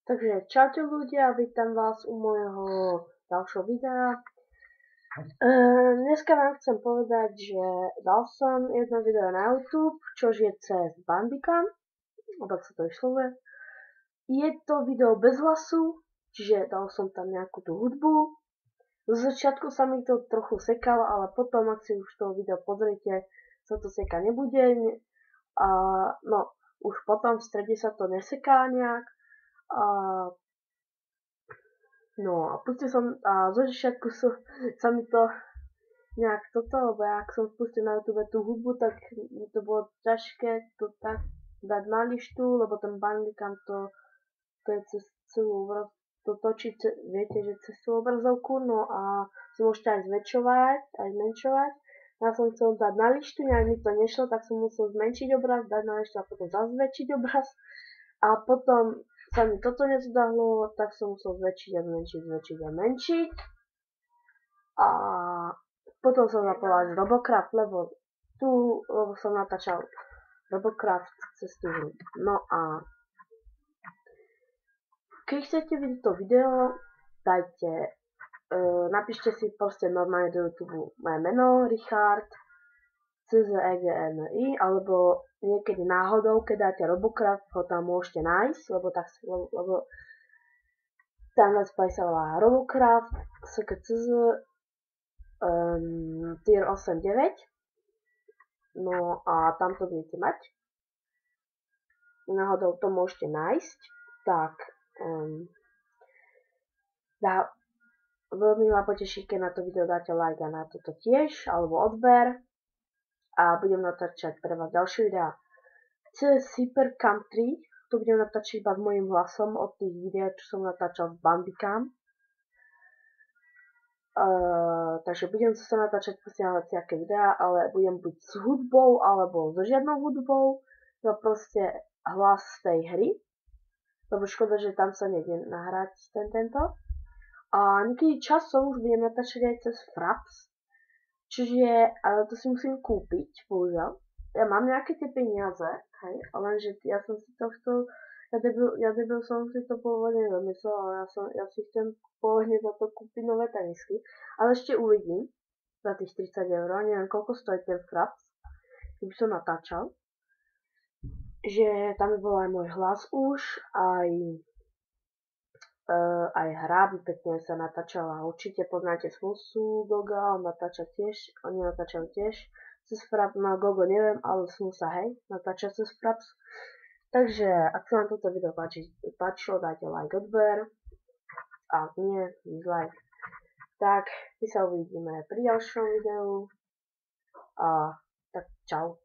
Takže čaute ľudia, vítam vás u môjho ďalšieho videa. Dneska vám chcem povedať, že dal som jedno video na YouTube, čož je cez Bandicam, tak sa to vyslovuje. Je to video bez hlasu, čiže dal som tam nejakú tú hudbu. Zo začiatku sa mi to trochu sekalo, ale potom, ak si už to video pozriete, sa to sekať nebude. No, už potom v strede sa to neseká nejak. No a pustil som, a zo začiatku sa mi to nejak toto, lebo ja ak som spustil na YouTube tú hudbu, tak mi to bolo ťažké to tak dať na lištu, lebo ten Bandicam to je cez celú to točí, viete, že cez celú obrazovku, no a si môžete aj zväčšovať, aj zmenšovať. Ja som chcel dať na lištu, nejak mi to nešlo, tak som musel zmenšiť obraz, dať na lištu a potom zase zväčšiť obraz. A potom sa mi toto nezadahlo, tak som musel zväčšiť a zmenšiť. A potom som zapol Robocraft, lebo som natáčal Robocraft cez tú hru. No a keď chcete vidieť to video, napíšte si proste normálne do YouTube moje meno, Richard, CZEGNI, alebo niekedy náhodou, keď dáte Robocraft, ho tam môžete nájsť, lebo tam let's play sa volá Robocraft, SKCZ, tier 8-9, no a tam to budete mať. Náhodou to môžete nájsť, tak veľmi ma poteší, keď na to video dáte like a na toto tiež, alebo odber. A budem natáčať pre vás ďalšie videá. Cez Hypercam 3, to budem natáčať iba s mojím hlasom od tých videí, čo som natáčal s Bandicam. Takže budem sa natáčať proste nejaké videá, ale budem buď s hudbou, alebo so žiadnou hudbou. No proste hlas z tej hry. Lebo škoda, že tam sa nejde nahrať tento. A niekedy časom už budem natáčať aj cez Fraps. Čiže, ale to si musím kúpiť, bohužiaľ. Ja mám nejaké tie peniaze, hej, lenže ja som si to chcel, ja debil som si to pôvodne vymyslel, ale ja si chcem pôvodne za to kúpiť nové tenisky. Ale ešte uvidím, za tých 30 €, neviem koľko stojí ten Fraps, keby som natáčal. Že tam by bol aj môj hlas už, aj hra by pekne sa natáčala. Určite poznáte Smusu, Goga, oni natáčajú tiež cez Fraps, no Gogo neviem, ale Smusa hej, natáča cez Fraps. Takže, ak sa vám toto video páčilo, dajte like, odber, a ak nie, dislike. Tak, my sa uvidíme pri ďalšom videu, a tak čau.